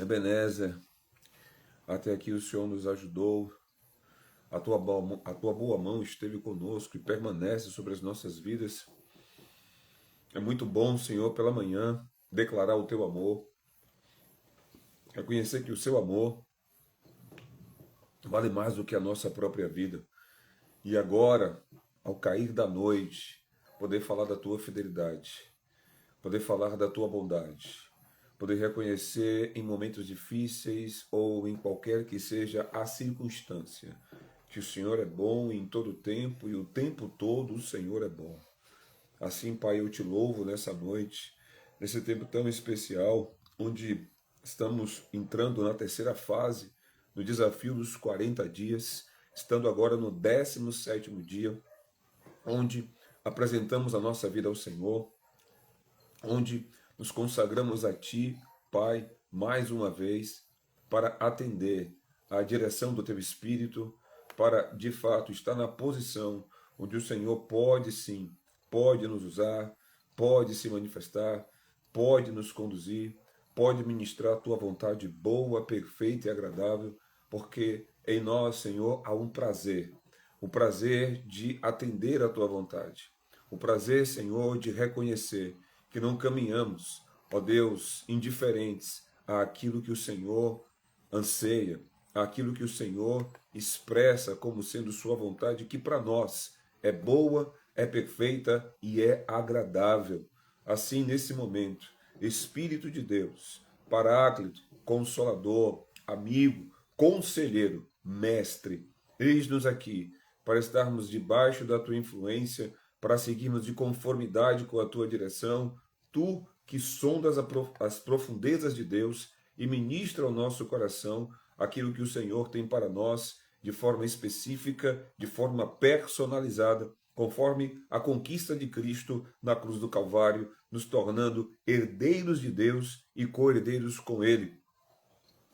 Ebenezer, até aqui o Senhor nos ajudou, a tua boa mão esteve conosco e permanece sobre as nossas vidas. É muito bom, Senhor, pela manhã, declarar o teu amor, reconhecer que o seu amor vale mais do que a nossa própria vida. E agora, ao cair da noite, poder falar da tua fidelidade, poder falar da tua bondade, poder reconhecer em momentos difíceis ou em qualquer que seja a circunstância, que o Senhor é bom em todo tempo e o tempo todo o Senhor é bom. Assim, Pai, eu te louvo nessa noite, nesse tempo tão especial, onde estamos entrando na terceira fase do desafio dos 40 dias, estando agora no 17º dia, onde apresentamos a nossa vida ao Senhor, onde nos consagramos a Ti, Pai, mais uma vez, para atender à direção do Teu Espírito, para, de fato, estar na posição onde o Senhor pode, sim, pode nos usar, pode se manifestar, pode nos conduzir, pode ministrar a Tua vontade boa, perfeita e agradável, porque em nós, Senhor, há um prazer, o prazer de atender a Tua vontade, o prazer, Senhor, de reconhecer que não caminhamos, ó Deus, indiferentes àquilo que o Senhor anseia, àquilo que o Senhor expressa como sendo sua vontade, que para nós é boa, é perfeita e é agradável. Assim, nesse momento, Espírito de Deus, Paráclito, Consolador, amigo, conselheiro, mestre, eis-nos aqui para estarmos debaixo da tua influência, para seguirmos de conformidade com a tua direção, tu que sondas as profundezas de Deus e ministra ao nosso coração aquilo que o Senhor tem para nós de forma específica, de forma personalizada, conforme a conquista de Cristo na cruz do Calvário, nos tornando herdeiros de Deus e co-herdeiros com Ele.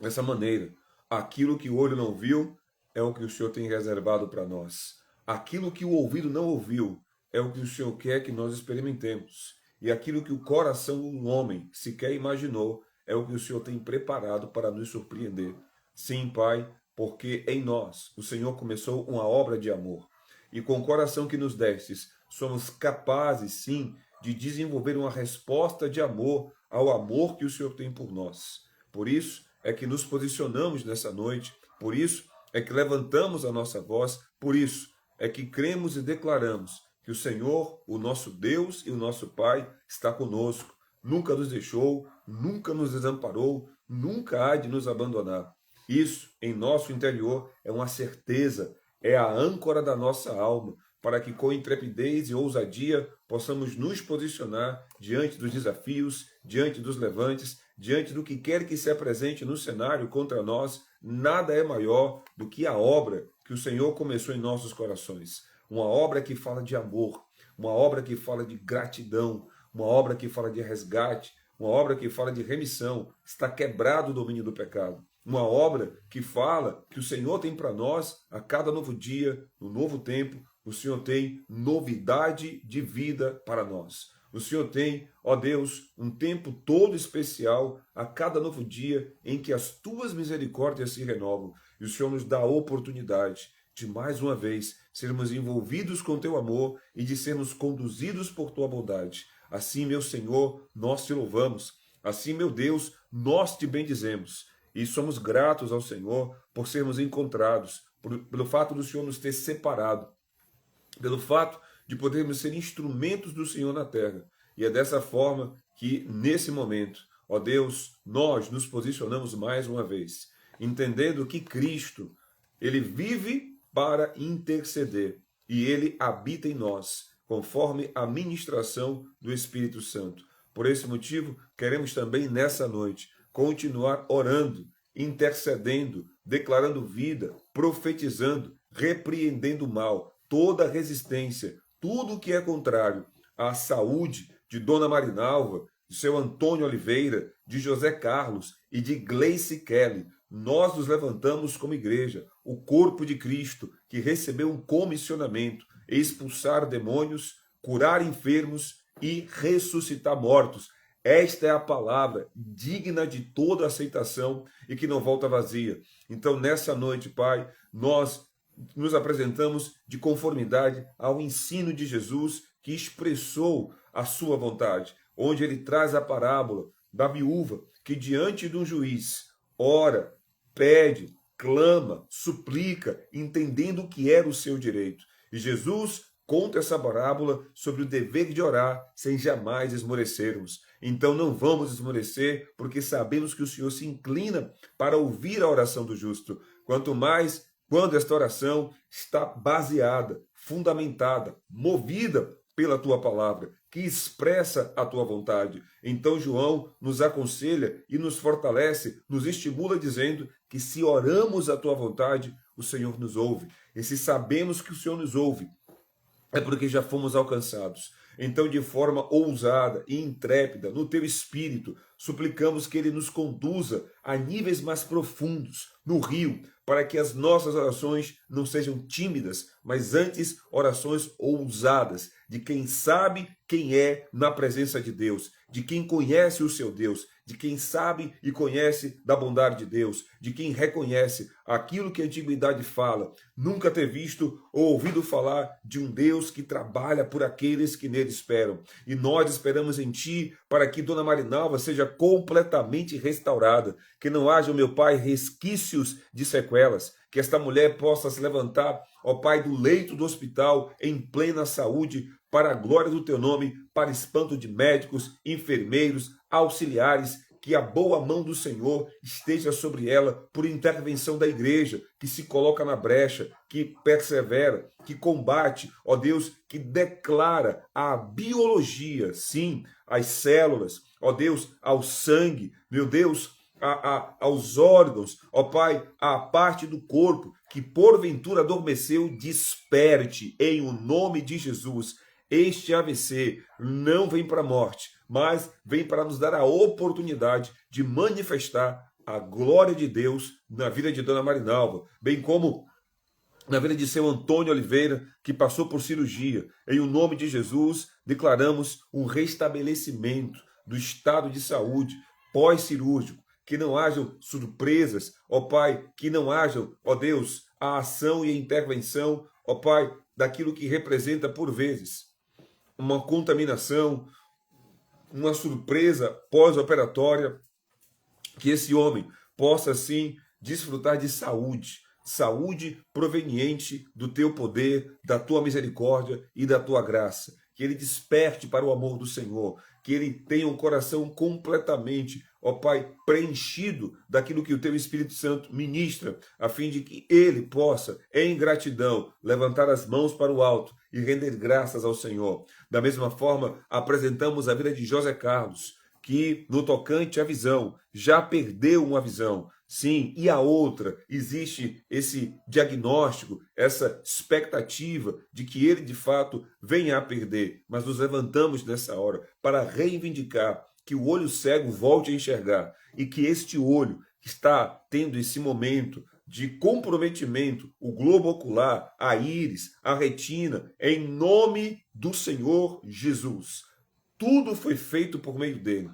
Dessa maneira, aquilo que o olho não viu é o que o Senhor tem reservado para nós. Aquilo que o ouvido não ouviu é o que o Senhor quer que nós experimentemos. E aquilo que o coração do homem sequer imaginou é o que o Senhor tem preparado para nos surpreender. Sim, Pai, porque em nós o Senhor começou uma obra de amor. E com o coração que nos destes, somos capazes, sim, de desenvolver uma resposta de amor ao amor que o Senhor tem por nós. Por isso é que nos posicionamos nessa noite, por isso é que levantamos a nossa voz, por isso é que cremos e declaramos que o Senhor, o nosso Deus e o nosso Pai, está conosco, nunca nos deixou, nunca nos desamparou, nunca há de nos abandonar. Isso, em nosso interior, é uma certeza, é a âncora da nossa alma, para que com intrepidez e ousadia possamos nos posicionar diante dos desafios, diante dos levantes, diante do que quer que se apresente no cenário contra nós. Nada é maior do que a obra que o Senhor começou em nossos corações. Uma obra que fala de amor, uma obra que fala de gratidão, uma obra que fala de resgate, uma obra que fala de remissão. Está quebrado o domínio do pecado. Uma obra que fala que o Senhor tem para nós, a cada novo dia, no novo tempo, o Senhor tem novidade de vida para nós. O Senhor tem, ó Deus, um tempo todo especial a cada novo dia em que as tuas misericórdias se renovam. E o Senhor nos dá a oportunidade de mais uma vez sermos envolvidos com teu amor e de sermos conduzidos por tua bondade. Assim, meu Senhor, nós te louvamos. Assim, meu Deus, nós te bendizemos. E somos gratos ao Senhor por sermos encontrados, pelo fato do Senhor nos ter separado, pelo fato de podermos ser instrumentos do Senhor na terra. E é dessa forma que, nesse momento, ó Deus, nós nos posicionamos mais uma vez, entendendo que Cristo, Ele vive para interceder e Ele habita em nós, conforme a ministração do Espírito Santo. Por esse motivo, queremos também nessa noite continuar orando, intercedendo, declarando vida, profetizando, repreendendo o mal, toda resistência, tudo que é contrário à saúde de Dona Marinalva, de seu Antônio Oliveira, de José Carlos e de Gleice Kelly. Nós nos levantamos como igreja, o corpo de Cristo, que recebeu um comissionamento, expulsar demônios, curar enfermos e ressuscitar mortos. Esta é a palavra digna de toda aceitação e que não volta vazia. Então, nessa noite, Pai, nós nos apresentamos de conformidade ao ensino de Jesus, que expressou a sua vontade, onde ele traz a parábola da viúva que diante de um juiz ora, pede, clama, suplica, entendendo o que era o seu direito. E Jesus conta essa parábola sobre o dever de orar sem jamais esmorecermos. Então não vamos esmorecer, porque sabemos que o Senhor se inclina para ouvir a oração do justo. Quanto mais quando esta oração está baseada, fundamentada, movida pela tua palavra, que expressa a tua vontade. Então João nos aconselha e nos fortalece, nos estimula dizendo que se oramos a tua vontade, o Senhor nos ouve. E se sabemos que o Senhor nos ouve, é porque já fomos alcançados. Então, de forma ousada e intrépida, no teu espírito, suplicamos que ele nos conduza a níveis mais profundos no rio, para que as nossas orações não sejam tímidas, mas antes orações ousadas, de quem sabe quem é na presença de Deus, de quem conhece o seu Deus, de quem sabe e conhece da bondade de Deus, de quem reconhece aquilo que a antiguidade fala, nunca ter visto ou ouvido falar de um Deus que trabalha por aqueles que nele esperam. E nós esperamos em Ti para que Dona Marinalva seja completamente restaurada, que não haja, meu Pai, resquícios de sequelas, que esta mulher possa se levantar, ó Pai, do leito do hospital em plena saúde, para a glória do Teu nome, para espanto de médicos, enfermeiros, auxiliares, que a boa mão do Senhor esteja sobre ela por intervenção da igreja, que se coloca na brecha, que persevera, que combate, ó Deus, que declara a biologia, sim, as células, ó Deus, ao sangue, meu Deus, aos órgãos, ó Pai, à parte do corpo que porventura adormeceu, desperte em o nome de Jesus. Este AVC não vem para a morte, mas vem para nos dar a oportunidade de manifestar a glória de Deus na vida de Dona Marinalva, bem como na vida de seu Antônio Oliveira, que passou por cirurgia. Em o nome de Jesus, declaramos um restabelecimento do estado de saúde pós-cirúrgico, que não hajam surpresas, ó Pai, que não hajam, ó Deus, a ação e a intervenção, ó Pai, daquilo que representa por vezes uma contaminação, uma surpresa pós-operatória, que esse homem possa sim desfrutar de saúde, saúde proveniente do teu poder, da tua misericórdia e da tua graça. Que ele desperte para o amor do Senhor, que ele tenha um coração completamente, ó Pai, preenchido daquilo que o teu Espírito Santo ministra, a fim de que ele possa, em gratidão, levantar as mãos para o alto e render graças ao Senhor. Da mesma forma, apresentamos a vida de José Carlos, que no tocante à visão, já perdeu uma visão. Sim, e a outra, existe esse diagnóstico, essa expectativa de que ele de fato venha a perder. Mas nos levantamos nessa hora para reivindicar que o olho cego volte a enxergar e que este olho que está tendo esse momento de comprometimento, o globo ocular, a íris, a retina, em nome do Senhor Jesus. Tudo foi feito por meio dele.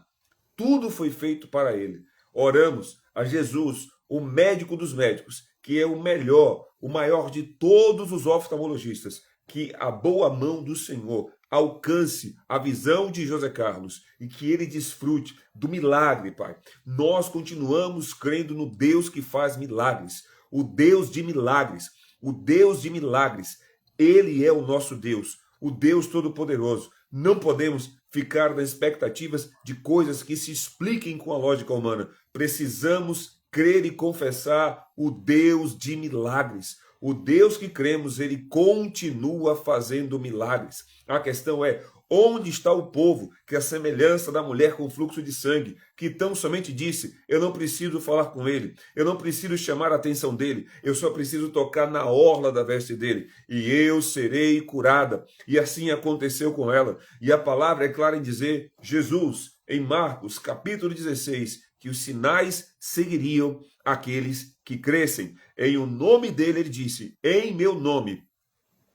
Tudo foi feito para ele. Oramos a Jesus, o médico dos médicos, que é o melhor, o maior de todos os oftalmologistas, que a boa mão do Senhor alcance a visão de José Carlos e que ele desfrute do milagre, Pai. Nós continuamos crendo no Deus que faz milagres, o Deus de milagres, o Deus de milagres. Ele é o nosso Deus, o Deus Todo-Poderoso. Não podemos ficar nas expectativas de coisas que se expliquem com a lógica humana. Precisamos crer e confessar o Deus de milagres. O Deus que cremos, ele continua fazendo milagres. A questão é, onde está o povo que a semelhança da mulher com fluxo de sangue, que tão somente disse, eu não preciso falar com ele, eu não preciso chamar a atenção dele, eu só preciso tocar na orla da veste dele, e eu serei curada. E assim aconteceu com ela. E a palavra é clara em dizer, Jesus, em Marcos, capítulo 16, que os sinais seguiriam aqueles que crescem. Em o nome dele, ele disse, em meu nome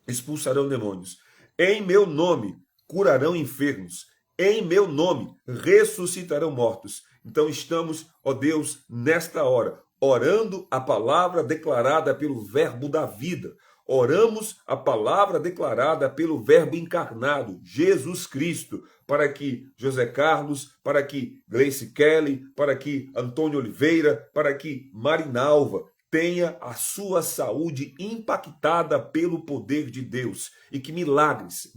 expulsarão demônios, em meu nome curarão enfermos, em meu nome ressuscitarão mortos. Então estamos, ó Deus, nesta hora, orando a palavra declarada pelo verbo da vida. Oramos a palavra declarada pelo verbo encarnado, Jesus Cristo, para que José Carlos, para que Gleice Kelly, para que Antônio Oliveira, para que Marinalva tenha a sua saúde impactada pelo poder de Deus e que milagres,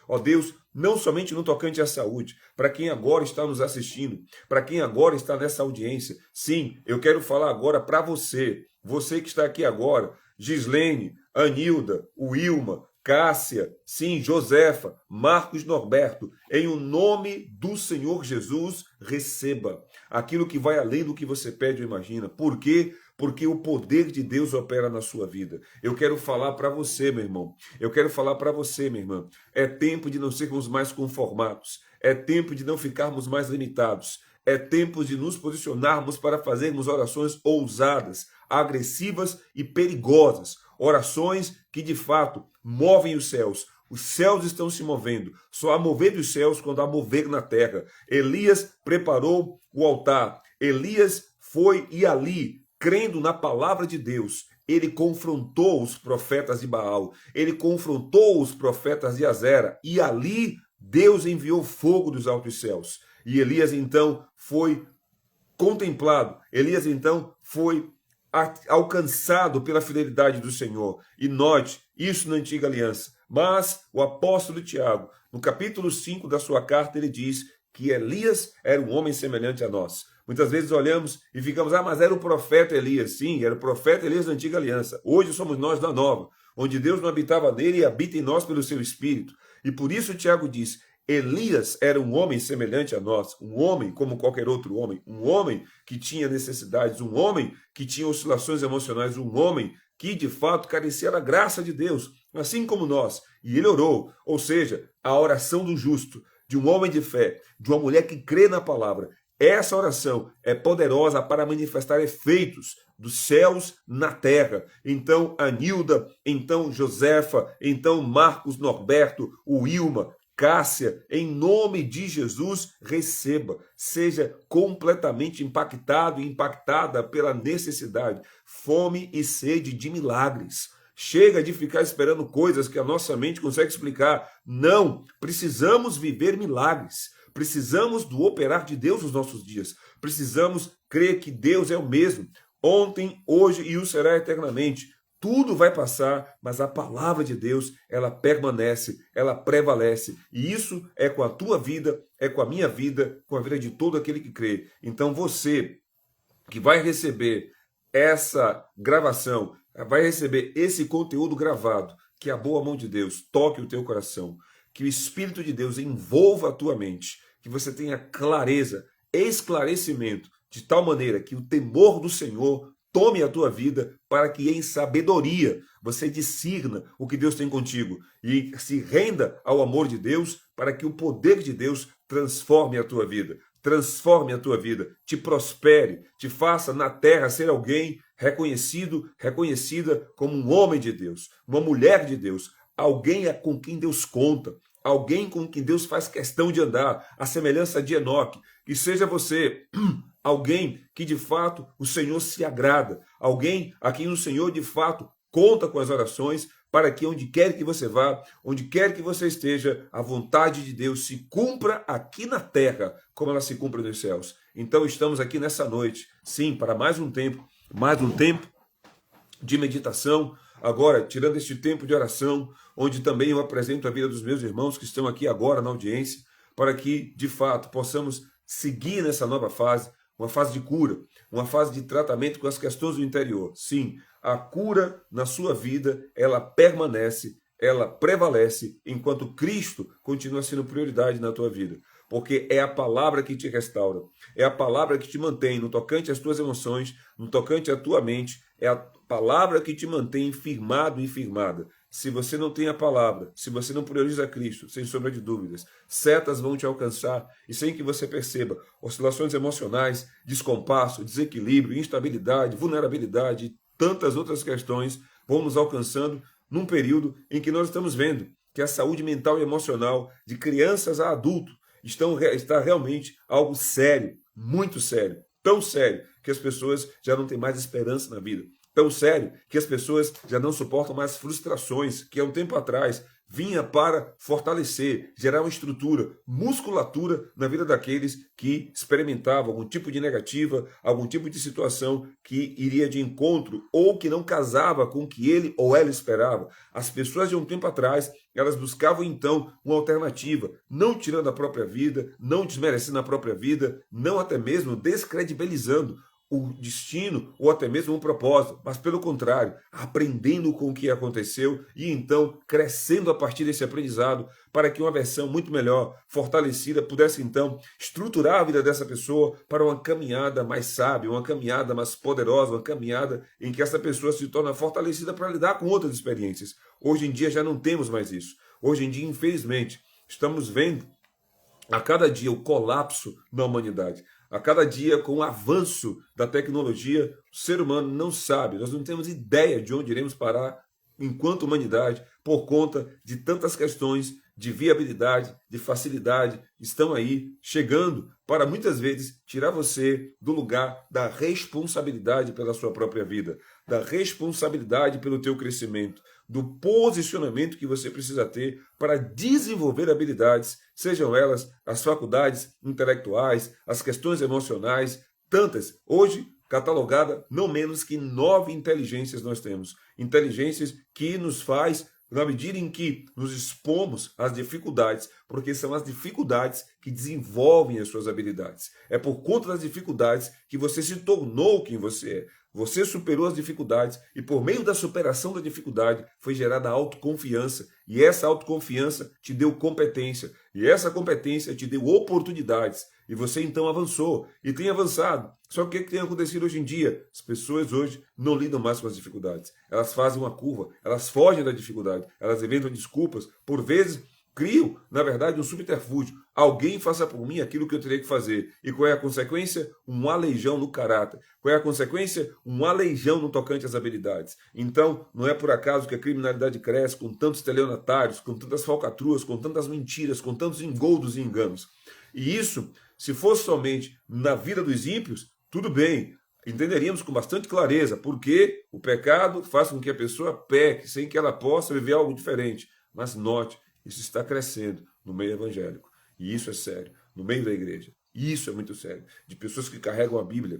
ó Deus, não somente no tocante à saúde, para quem agora está nos assistindo, para quem agora está nessa audiência, sim, eu quero falar agora para você que está aqui agora, Gislene, Anilda, Wilma, Cássia, sim, Josefa, Marcos Norberto, em o nome do Senhor Jesus, receba aquilo que vai além do que você pede ou imagina. Por quê? Porque o poder de Deus opera na sua vida. Eu quero falar para você, meu irmão. Eu quero falar para você, minha irmã. É tempo de não sermos mais conformados. É tempo de não ficarmos mais limitados. É tempo de nos posicionarmos para fazermos orações ousadas, agressivas e perigosas. Orações que, de fato, movem os céus. Os céus estão se movendo. Só há mover dos céus quando há mover na terra. Elias preparou o altar. Elias foi e ali, crendo na palavra de Deus, ele confrontou os profetas de Baal. Ele confrontou os profetas de Azera. E ali Deus enviou fogo dos altos céus. E Elias então foi contemplado. Elias então foi alcançado pela fidelidade do Senhor. E note, isso na antiga aliança. Mas o apóstolo Tiago, no capítulo 5 da sua carta, ele diz que Elias era um homem semelhante a nós. Muitas vezes olhamos e ficamos, mas era o profeta Elias. Sim, era o profeta Elias da antiga aliança. Hoje somos nós da nova, onde Deus não habitava nele e habita em nós pelo seu Espírito. E por isso Tiago diz, Elias era um homem semelhante a nós, um homem como qualquer outro homem, um homem que tinha necessidades, um homem que tinha oscilações emocionais, um homem que de fato carecia da graça de Deus, assim como nós. E ele orou, ou seja, a oração do justo, de um homem de fé, de uma mulher que crê na palavra. Essa oração é poderosa para manifestar efeitos dos céus na terra. Então Anilda, então Josefa, então Marcos Norberto, Wilma, Cássia, em nome de Jesus, receba, seja completamente impactado e impactada pela necessidade, fome e sede de milagres. Chega de ficar esperando coisas que a nossa mente consegue explicar. Não, precisamos viver milagres. Precisamos do operar de Deus nos nossos dias. Precisamos crer que Deus é o mesmo, ontem, hoje e o será eternamente. Tudo vai passar, mas a palavra de Deus, ela permanece, ela prevalece. E isso é com a tua vida, é com a minha vida, com a vida de todo aquele que crê. Então você que vai receber essa gravação, vai receber esse conteúdo gravado, que a boa mão de Deus toque o teu coração, que o Espírito de Deus envolva a tua mente, que você tenha clareza, esclarecimento, de tal maneira que o temor do Senhor tome a tua vida, para que em sabedoria você discirna o que Deus tem contigo e se renda ao amor de Deus, para que o poder de Deus transforme a tua vida, te prospere, te faça na terra ser alguém reconhecido, reconhecida como um homem de Deus, uma mulher de Deus, alguém com quem Deus conta, alguém com quem Deus faz questão de andar, a semelhança de Enoque. Que seja você alguém que de fato o Senhor se agrada, alguém a quem o Senhor de fato conta com as orações, para que onde quer que você vá, onde quer que você esteja, a vontade de Deus se cumpra aqui na terra, como ela se cumpre nos céus. Então estamos aqui nessa noite, sim, para mais um tempo de meditação, agora tirando este tempo de oração, onde também eu apresento a vida dos meus irmãos que estão aqui agora na audiência, para que de fato possamos seguir nessa nova fase, uma fase de cura, uma fase de tratamento com as questões do interior. Sim, a cura na sua vida, ela permanece, ela prevalece, enquanto Cristo continua sendo prioridade na tua vida. Porque é a palavra que te restaura, é a palavra que te mantém no tocante às tuas emoções, no tocante à tua mente, é a palavra que te mantém firmado e firmada. Se você não tem a palavra, se você não prioriza Cristo, sem sombra de dúvidas, setas vão te alcançar e sem que você perceba, oscilações emocionais, descompasso, desequilíbrio, instabilidade, vulnerabilidade, tantas outras questões vão nos alcançando num período em que nós estamos vendo que a saúde mental e emocional de crianças a adultos está realmente algo sério, muito sério, tão sério que as pessoas já não têm mais esperança na vida, tão sério que as pessoas já não suportam mais frustrações, que há um tempo atrás vinha para fortalecer, gerar uma estrutura, musculatura na vida daqueles que experimentavam algum tipo de negativa, algum tipo de situação que iria de encontro ou que não casava com o que ele ou ela esperava. As pessoas de um tempo atrás, elas buscavam então uma alternativa, não tirando a própria vida, não desmerecendo a própria vida, não até mesmo descredibilizando o destino ou até mesmo um propósito, mas pelo contrário, aprendendo com o que aconteceu e então crescendo a partir desse aprendizado para que uma versão muito melhor, fortalecida, pudesse então estruturar a vida dessa pessoa para uma caminhada mais sábia, uma caminhada mais poderosa, uma caminhada em que essa pessoa se torna fortalecida para lidar com outras experiências. Hoje em dia já não temos mais isso. Hoje em dia, infelizmente, estamos vendo a cada dia o colapso na humanidade. A cada dia, com o avanço da tecnologia, o ser humano não sabe, nós não temos ideia de onde iremos parar enquanto humanidade, por conta de tantas questões de viabilidade, de facilidade, estão aí chegando para muitas vezes tirar você do lugar da responsabilidade pela sua própria vida, da responsabilidade pelo teu crescimento, do posicionamento que você precisa ter para desenvolver habilidades, sejam elas as faculdades intelectuais, as questões emocionais, tantas. Hoje, catalogada, não menos que 9 inteligências nós temos. Inteligências que nos faz, na medida em que nos expomos às dificuldades, porque são as dificuldades que desenvolvem as suas habilidades. É por conta das dificuldades que você se tornou quem você é. Você superou as dificuldades e por meio da superação da dificuldade foi gerada a autoconfiança. E essa autoconfiança te deu competência. E essa competência te deu oportunidades. E você então avançou e tem avançado. Só que o que tem acontecido hoje em dia? As pessoas hoje não lidam mais com as dificuldades. Elas fazem uma curva, elas fogem da dificuldade, elas inventam desculpas, por vezes criam, na verdade, um subterfúgio. Alguém faça por mim aquilo que eu terei que fazer. E qual é a consequência? Um aleijão no caráter. Qual é a consequência? Um aleijão no tocante às habilidades. Então, não é por acaso que a criminalidade cresce com tantos estelionatários, com tantas falcatruas, com tantas mentiras, com tantos engoldos e enganos. E isso, se fosse somente na vida dos ímpios, tudo bem, entenderíamos com bastante clareza, porque o pecado faz com que a pessoa peque, sem que ela possa viver algo diferente. Mas note, isso está crescendo no meio evangélico. E isso é sério, no meio da igreja. E isso é muito sério. De pessoas que carregam a Bíblia,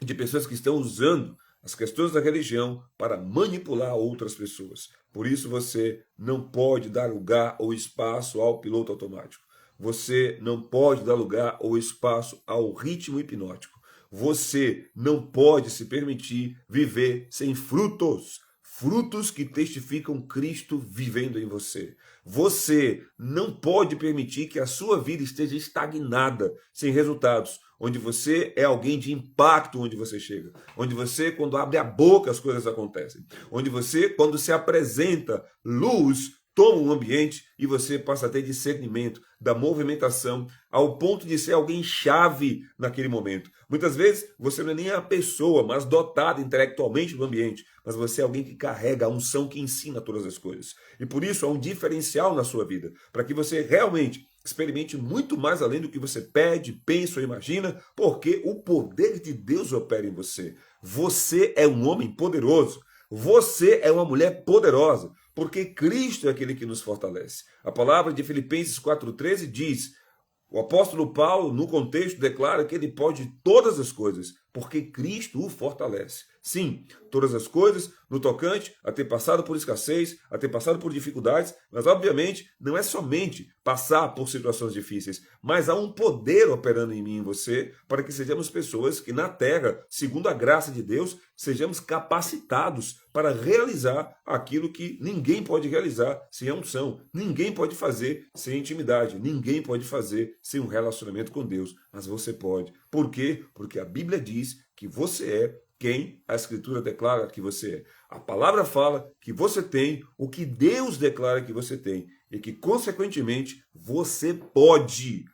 de pessoas que estão usando as questões da religião para manipular outras pessoas. Por isso você não pode dar lugar ou espaço ao piloto automático. Você não pode dar lugar ou espaço ao ritmo hipnótico. Você não pode se permitir viver sem frutos. Frutos que testificam Cristo vivendo em você. Você não pode permitir que a sua vida esteja estagnada, sem resultados, onde você é alguém de impacto onde você chega, onde você, quando abre a boca, as coisas acontecem, onde você, quando se apresenta, luz toma um ambiente e você passa a ter discernimento da movimentação ao ponto de ser alguém chave naquele momento. Muitas vezes você não é nem a pessoa mais dotada intelectualmente do ambiente, mas você é alguém que carrega a unção que ensina todas as coisas. E por isso há um diferencial na sua vida, para que você realmente experimente muito mais além do que você pede, pensa ou imagina, porque o poder de Deus opera em você. Você é um homem poderoso. Você é uma mulher poderosa, porque Cristo é aquele que nos fortalece. A palavra de Filipenses 4,13 diz, o apóstolo Paulo, no contexto, declara que ele pode todas as coisas, porque Cristo o fortalece. Sim, todas as coisas no tocante a ter passado por escassez, a ter passado por dificuldades, mas obviamente não é somente passar por situações difíceis, mas há um poder operando em mim e em você para que sejamos pessoas que na terra, segundo a graça de Deus, sejamos capacitados para realizar aquilo que ninguém pode realizar sem a unção, ninguém pode fazer sem intimidade, ninguém pode fazer sem um relacionamento com Deus, mas você pode. Por quê? Porque a Bíblia diz que você é quem a Escritura declara que você é. A palavra fala que você tem o que Deus declara que você tem e que, consequentemente, você pode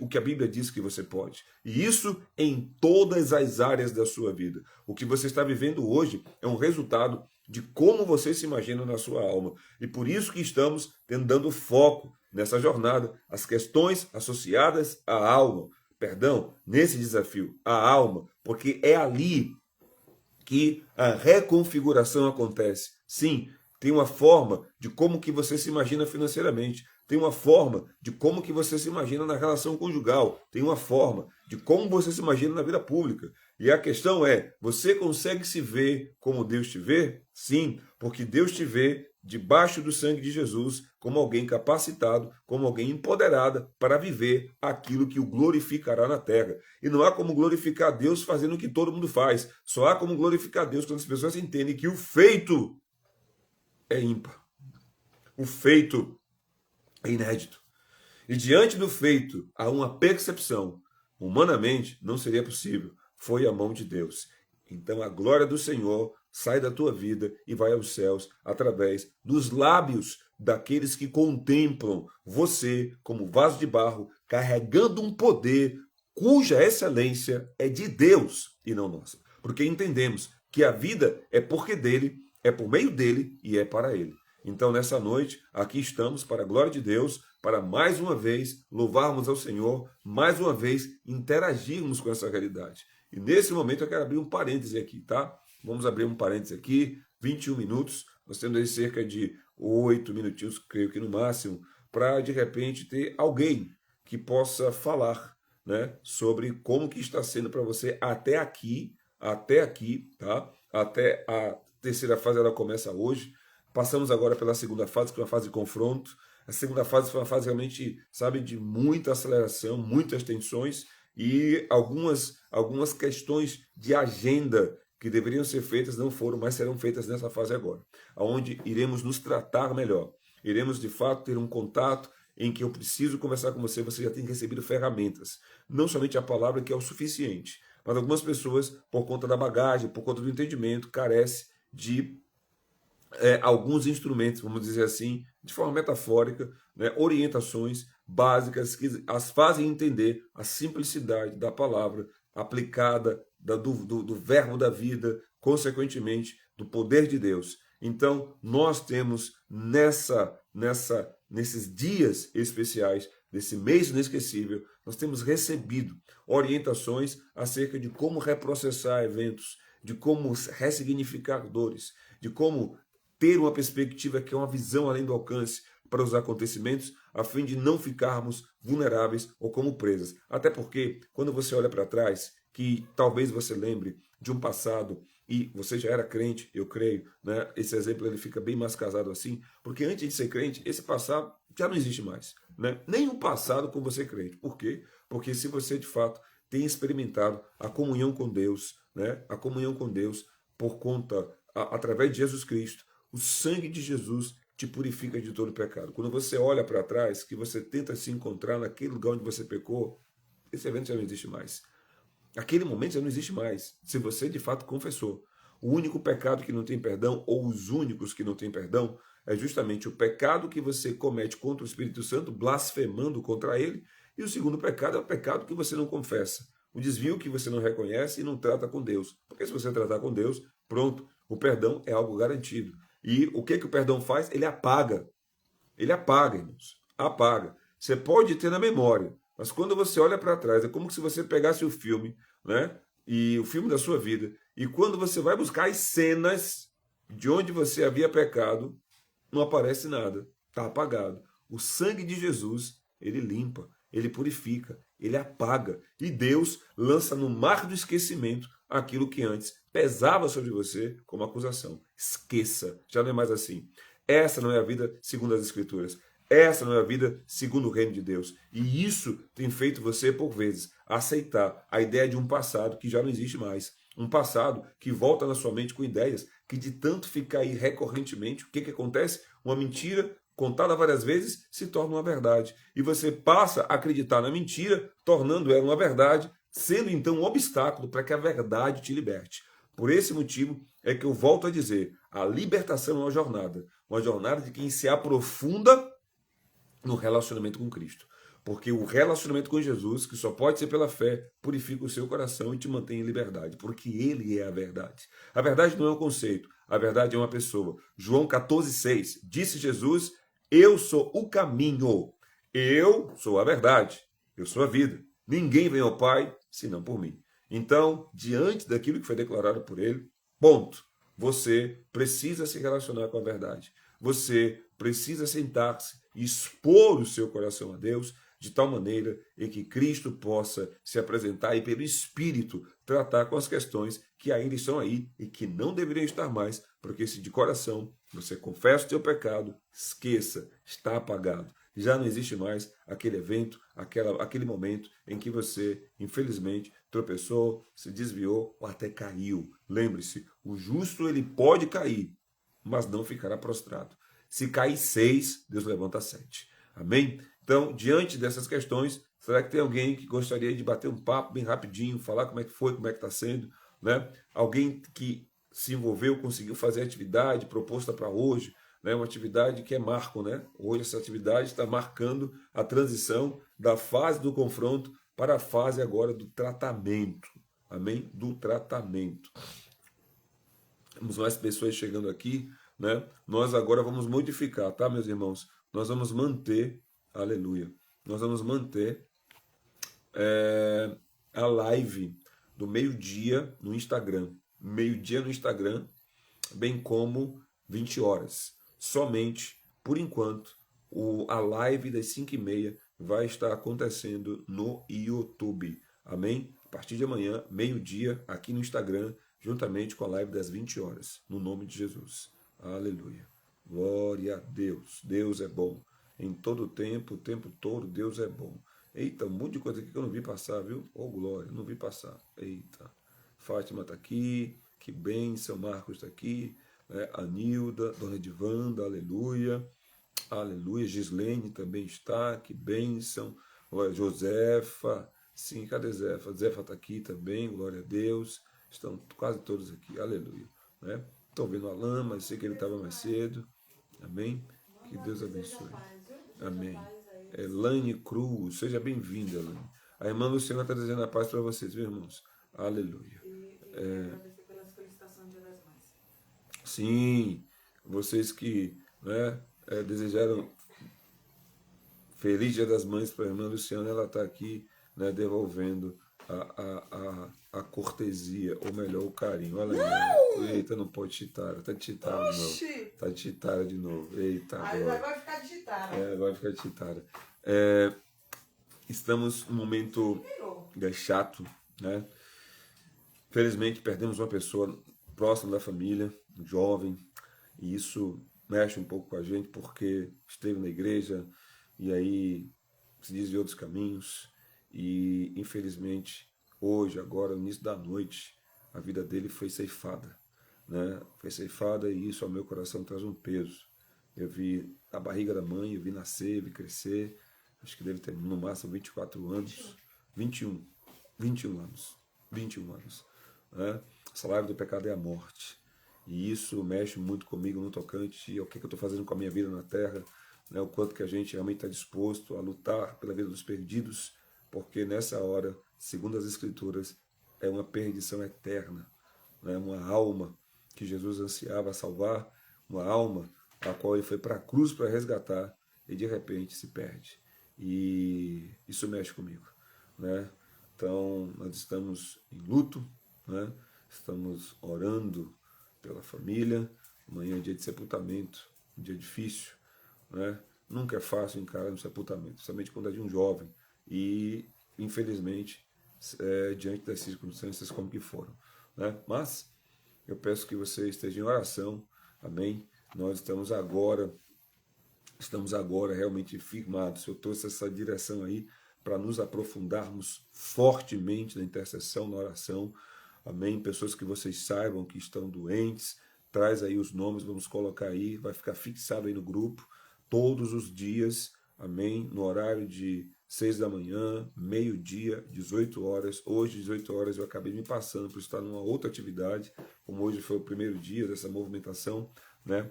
o que a Bíblia diz que você pode. E isso em todas as áreas da sua vida. O que você está vivendo hoje é um resultado de como você se imagina na sua alma. E por isso que estamos dando foco nessa jornada, as questões associadas à alma. Perdão, nesse desafio, a alma, porque é ali que a reconfiguração acontece. Sim, tem uma forma de como que você se imagina financeiramente, tem uma forma de como que você se imagina na relação conjugal, tem uma forma de como você se imagina na vida pública. E a questão é, você consegue se ver como Deus te vê? Sim, porque Deus te vê debaixo do sangue de Jesus como alguém capacitado, como alguém empoderada para viver aquilo que o glorificará na terra. E não há como glorificar Deus fazendo o que todo mundo faz. Só há como glorificar Deus quando as pessoas entendem que o feito é ímpar. O feito é inédito. E diante do feito há uma percepção. Humanamente não seria possível. Foi a mão de Deus. Então a glória do Senhor sai da tua vida e vai aos céus através dos lábios daqueles que contemplam você como vaso de barro, carregando um poder cuja excelência é de Deus e não nossa. Porque entendemos que a vida é porque dele, é por meio dele e é para ele. Então, nessa noite, aqui estamos para a glória de Deus, para mais uma vez louvarmos ao Senhor, mais uma vez interagirmos com essa realidade. E nesse momento eu quero abrir um parêntese aqui, tá? Vamos abrir um parêntese aqui, 21 minutos. Nós temos aí cerca de 8 minutinhos, creio que no máximo, para de repente ter alguém que possa falar, né, sobre como que está sendo para você até aqui, tá? Até a terceira fase ela começa hoje. Passamos agora pela segunda fase, que é uma fase de confronto. A segunda fase foi uma fase realmente, sabe, de muita aceleração, muitas tensões e algumas questões de agenda que deveriam ser feitas não foram, mas serão feitas nessa fase agora, onde iremos nos tratar melhor. Iremos, de fato, ter um contato em que eu preciso conversar com você, você já tem recebido ferramentas. Não somente a palavra, que é o suficiente, mas algumas pessoas, por conta da bagagem, por conta do entendimento, carecem de alguns instrumentos, vamos dizer assim, de forma metafórica, né, orientações básicas que as fazem entender a simplicidade da palavra aplicada do verbo da vida, consequentemente, do poder de Deus. Então, nós temos nesses dias especiais, nesse mês inesquecível, nós temos recebido orientações acerca de como reprocessar eventos, de como ressignificar dores, de como ter uma perspectiva que é uma visão além do alcance para os acontecimentos, a fim de não ficarmos vulneráveis ou como presas. Até porque, quando você olha para trás, que talvez você lembre de um passado, e você já era crente, eu creio, né? Esse exemplo ele fica bem mais casado assim, porque antes de ser crente, esse passado já não existe mais, né? Nem o passado com você crente. Por quê? Porque se você de fato tem experimentado a comunhão com Deus, né? A comunhão com Deus por conta, através de Jesus Cristo, o sangue de Jesus te purifica de todo pecado. Quando você olha para trás, que você tenta se encontrar naquele lugar onde você pecou, esse evento já não existe mais. Aquele momento já não existe mais, se você de fato confessou. O único pecado que não tem perdão, ou os únicos que não têm perdão, é justamente o pecado que você comete contra o Espírito Santo, blasfemando contra ele, e o segundo pecado é o pecado que você não confessa. O desvio que você não reconhece e não trata com Deus. Porque se você tratar com Deus, pronto, o perdão é algo garantido. E o que o perdão faz? Ele apaga. Ele apaga, irmãos. Apaga. Você pode ter na memória, mas quando você olha para trás, é como se você pegasse o filme, né? E o filme da sua vida, e quando você vai buscar as cenas de onde você havia pecado, não aparece nada. Está apagado. O sangue de Jesus, ele limpa, ele purifica, ele apaga. E Deus lança no mar do esquecimento aquilo que antes pesava sobre você como acusação. Esqueça, já não é mais assim. Essa não é a vida segundo as Escrituras. Essa não é a vida segundo o reino de Deus. E isso tem feito você, por vezes, aceitar a ideia de um passado que já não existe mais. Um passado que volta na sua mente com ideias que, de tanto ficar aí recorrentemente, o que acontece? Uma mentira contada várias vezes se torna uma verdade. E você passa a acreditar na mentira, tornando ela uma verdade, sendo então um obstáculo para que a verdade te liberte. Por esse motivo é que eu volto a dizer, a libertação é uma jornada de quem se aprofunda no relacionamento com Cristo. Porque o relacionamento com Jesus, que só pode ser pela fé, purifica o seu coração e te mantém em liberdade, porque Ele é a verdade. A verdade não é um conceito, a verdade é uma pessoa. João 14,6, disse Jesus, eu sou o caminho, eu sou a verdade, eu sou a vida. Ninguém vem ao Pai senão por mim. Então, diante daquilo que foi declarado por Ele, ponto. Você precisa se relacionar com a verdade. Você precisa sentar-se e expor o seu coração a Deus de tal maneira em que Cristo possa se apresentar e pelo Espírito tratar com as questões que ainda estão aí e que não deveriam estar mais, porque se de coração você confessa o seu pecado, esqueça, está apagado. Já não existe mais aquele evento, aquele momento em que você, infelizmente, tropeçou, se desviou ou até caiu. Lembre-se, o justo ele pode cair, mas não ficará prostrado. Se cair 6, Deus levanta 7. Amém? Então, diante dessas questões, será que tem alguém que gostaria de bater um papo bem rapidinho, falar como é que foi, como é que está sendo, né? Alguém que se envolveu, conseguiu fazer a atividade proposta para hoje, né? Uma atividade que é marco, né? Hoje essa atividade está marcando a transição da fase do confronto para a fase agora do tratamento. Amém? Do tratamento. Temos mais pessoas chegando aqui, né? Nós agora vamos modificar, tá, meus irmãos? Nós vamos manter, aleluia, nós vamos manter a live do meio-dia no Instagram. Meio-dia no Instagram, bem como 20 horas. Somente, por enquanto, a live das 5h30 vai estar acontecendo no YouTube. Amém? A partir de amanhã, meio-dia, aqui no Instagram, juntamente com a live das 20 horas. No nome de Jesus. Aleluia. Glória a Deus. Deus é bom. Em todo o tempo todo, Deus é bom. Eita, um monte de coisa aqui que eu não vi passar, viu? Oh, glória, não vi passar. Eita. Fátima está aqui. Que bênção. Marcos está aqui. Anilda, Dona Edvanda, aleluia. Aleluia. Gislene também está. Que bênção. Josefa. Sim, cadê Zefa? Zefa está aqui também. Glória a Deus. Estão quase todos aqui. Aleluia. Né? Estou vendo Alain, mas sei que ele estava mais cedo. Amém? Que Deus abençoe. Amém. Elaine Cruz, seja bem-vinda, Elaine. A irmã Luciana está dizendo a paz para vocês, viu, irmãos? Aleluia. Agradecer pelas felicitações do Dia das Mães. Sim, vocês que desejaram feliz Dia das Mães para a irmã Luciana, ela está aqui, né, devolvendo a cortesia, ou melhor, o carinho. Olha aí. Eita, não pode chitar. Tá de chitada de novo. Tá de chitada de novo. Eita, aí vai ficar de chitada. Vai ficar de chitada. Estamos num momento chato, né? Felizmente perdemos uma pessoa próxima da família, um jovem, e isso mexe um pouco com a gente, porque esteve na igreja e aí se desviou dos caminhos. E, infelizmente, hoje, agora, no início da noite, a vida dele foi ceifada. Né? Foi ceifada e isso ao meu coração traz um peso. Eu vi a barriga da mãe, eu vi nascer, vi crescer. Acho que deve ter no máximo 24 anos. 21 anos. 21 anos. Né? O salário do pecado é a morte. E isso mexe muito comigo no tocante ao que eu estou fazendo com a minha vida na terra. Né? O quanto que a gente realmente está disposto a lutar pela vida dos perdidos, porque nessa hora, segundo as Escrituras, é uma perdição eterna, né? Uma alma que Jesus ansiava salvar, uma alma a qual ele foi para a cruz para resgatar e de repente se perde. E isso mexe comigo. Né? Então, nós estamos em luto, né? Estamos orando pela família. Amanhã é dia de sepultamento, um dia difícil. Né? Nunca é fácil encarar um sepultamento, somente quando é de um jovem. E, infelizmente, diante das circunstâncias como que foram. Né? Mas eu peço que você esteja em oração, amém? Nós estamos agora realmente firmados. Eu trouxe essa direção aí para nos aprofundarmos fortemente na intercessão, na oração, amém? Pessoas que vocês saibam que estão doentes, traz aí os nomes, vamos colocar aí, vai ficar fixado aí no grupo, todos os dias, amém? No horário de 6 da manhã, meio-dia, 18 horas. Hoje, 18 horas, eu acabei me passando por estar numa outra atividade, como hoje foi o primeiro dia dessa movimentação, né?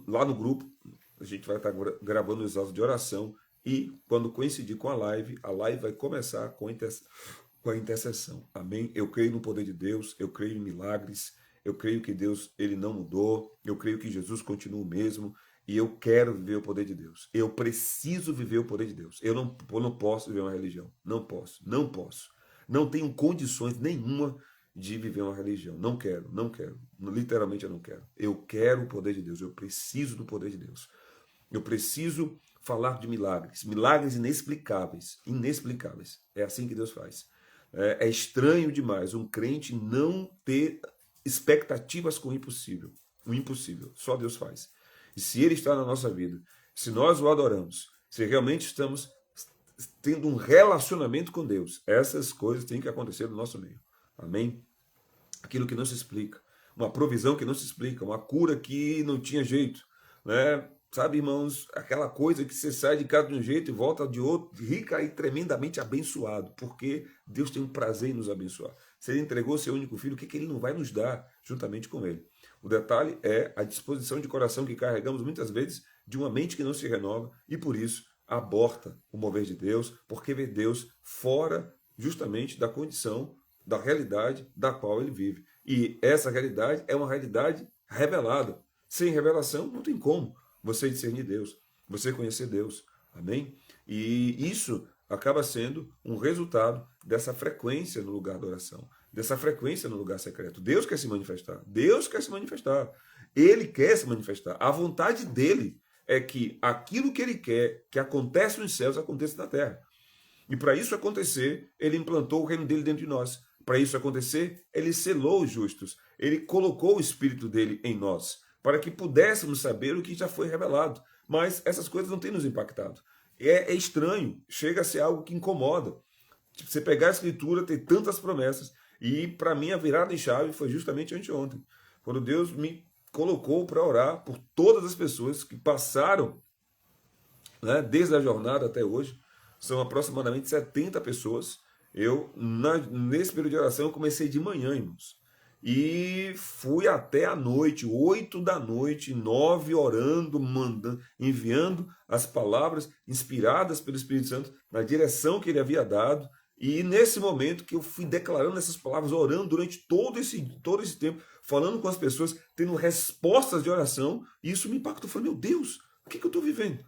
Lá no grupo, a gente vai estar gravando os áudios de oração e quando coincidir com a live vai começar com a intercessão. Amém? Eu creio no poder de Deus, eu creio em milagres, eu creio que Deus ele não mudou, eu creio que Jesus continua o mesmo, e eu quero viver o poder de Deus. Eu preciso viver o poder de Deus. Eu não posso viver uma religião. Não posso. Não tenho condições nenhuma de viver uma religião. Não quero. Literalmente eu não quero. Eu quero o poder de Deus. Eu preciso do poder de Deus. Eu preciso falar de milagres. Milagres inexplicáveis. É assim que Deus faz. É estranho demais um crente não ter expectativas com o impossível. O impossível. Só Deus faz. E se Ele está na nossa vida, se nós o adoramos, se realmente estamos tendo um relacionamento com Deus, essas coisas têm que acontecer no nosso meio. Amém? Aquilo que não se explica, uma provisão que não se explica, uma cura que não tinha jeito, né? Sabe, irmãos, aquela coisa que você sai de casa de um jeito e volta de outro, rica e tremendamente abençoado, porque Deus tem um prazer em nos abençoar. Se Ele entregou seu único filho, o que Ele não vai nos dar juntamente com Ele? O detalhe é a disposição de coração que carregamos muitas vezes de uma mente que não se renova e por isso aborta o mover de Deus, porque vê Deus fora justamente da condição, da realidade da qual ele vive. E essa realidade é uma realidade revelada. Sem revelação não tem como você discernir Deus, você conhecer Deus. Amém? E isso acaba sendo um resultado dessa frequência no lugar da oração, dessa frequência no lugar secreto. Deus quer se manifestar. Ele quer se manifestar. A vontade dele é que aquilo que ele quer que aconteça nos céus aconteça na terra. E para isso acontecer, ele implantou o reino dele dentro de nós. Para isso acontecer, ele selou os justos. Ele colocou o Espírito dele em nós, para que pudéssemos saber o que já foi revelado. Mas essas coisas não têm nos impactado. É estranho, chega a ser algo que incomoda. Você pegar a Escritura, ter tantas promessas, e para mim a virada de chave foi justamente anteontem, quando Deus me colocou para orar por todas as pessoas que passaram, né, desde a jornada até hoje. São aproximadamente 70 pessoas. Nesse período de oração, eu comecei de manhã, irmãos. E fui até a noite, 8 da noite, 9, orando, mandando, enviando as palavras inspiradas pelo Espírito Santo na direção que ele havia dado. E nesse momento que eu fui declarando essas palavras, orando durante todo esse tempo, falando com as pessoas, tendo respostas de oração, e isso me impactou. Eu falei, meu Deus, o que eu estou vivendo?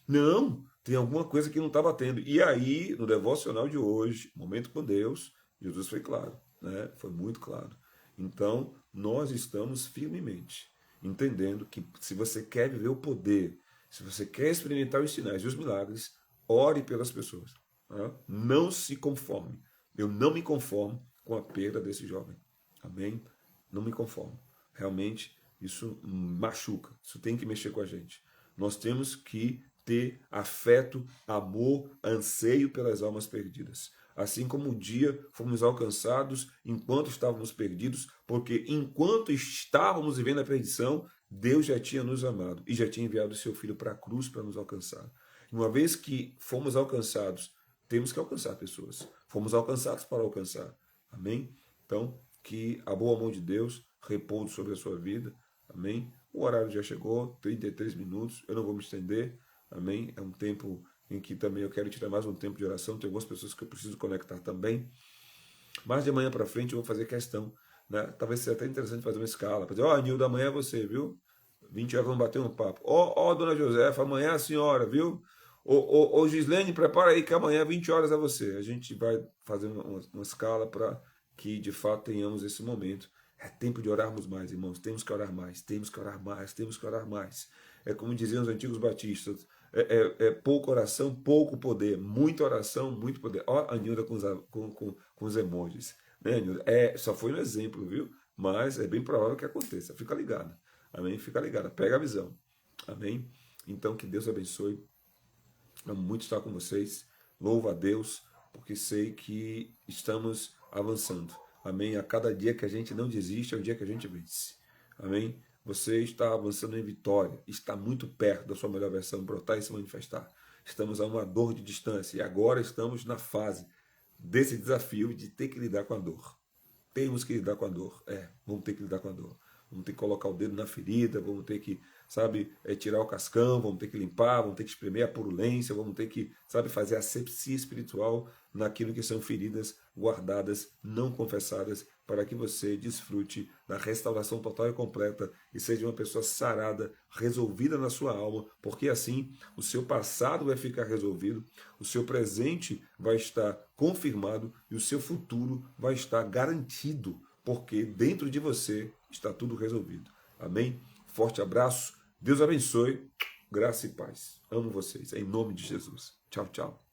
Não, tem alguma coisa que não está batendo. E aí, no devocional de hoje, momento com Deus, Jesus foi claro, né? Foi muito claro. Então, nós estamos firmemente entendendo que se você quer viver o poder, se você quer experimentar os sinais e os milagres, ore pelas pessoas. Né? Não se conforme. Eu não me conformo com a perda desse jovem. Amém? Não me conformo. Realmente, isso machuca. Isso tem que mexer com a gente. Nós temos que ter afeto, amor, anseio pelas almas perdidas. Assim como um dia fomos alcançados enquanto estávamos perdidos, porque enquanto estávamos vivendo a perdição, Deus já tinha nos amado e já tinha enviado o seu Filho para a cruz para nos alcançar. E uma vez que fomos alcançados, temos que alcançar pessoas. Fomos alcançados para alcançar. Amém? Então, que a boa mão de Deus repouse sobre a sua vida. Amém? O horário já chegou, 33 minutos, eu não vou me estender. Amém? É um tempo em que também eu quero tirar mais um tempo de oração. Tem algumas pessoas que eu preciso conectar também. Mas de amanhã para frente eu vou fazer questão, né? Talvez seja até interessante fazer uma escala. Para dizer, Nildo, amanhã é você, viu? 20 horas vamos bater um papo. Dona Josefa, amanhã é a senhora, viu? Gislene, prepara aí que amanhã 20 horas é você. A gente vai fazer uma escala para que de fato tenhamos esse momento. É tempo de orarmos mais, irmãos. Temos que orar mais, temos que orar mais, temos que orar mais. É como diziam os antigos batistas, pouca oração, pouco poder. Muita oração, muito poder. Ó, a Nilda com os emojis. Né, Nilda? Só foi um exemplo, viu? Mas é bem provável que aconteça. Fica ligado. Amém? Fica ligado. Pega a visão. Amém? Então, que Deus abençoe. Amo muito estar com vocês. Louvo a Deus, porque sei que estamos avançando. Amém? A cada dia que a gente não desiste, é o dia que a gente vence. Amém? Você está avançando em vitória, está muito perto da sua melhor versão, brotar e se manifestar. Estamos a uma dor de distância e agora estamos na fase desse desafio de ter que lidar com a dor. Temos que lidar com a dor. Vamos ter que lidar com a dor. Vamos ter que colocar o dedo na ferida, vamos ter que, sabe, tirar o cascão, vamos ter que limpar, vamos ter que espremer a purulência, vamos ter que, sabe, fazer asepsia espiritual naquilo que são feridas guardadas, não confessadas, para que você desfrute da restauração total e completa e seja uma pessoa sarada, resolvida na sua alma, porque assim o seu passado vai ficar resolvido, o seu presente vai estar confirmado e o seu futuro vai estar garantido, porque dentro de você está tudo resolvido. Amém? Forte abraço, Deus abençoe, graça e paz. Amo vocês, em nome de Jesus. Tchau, tchau.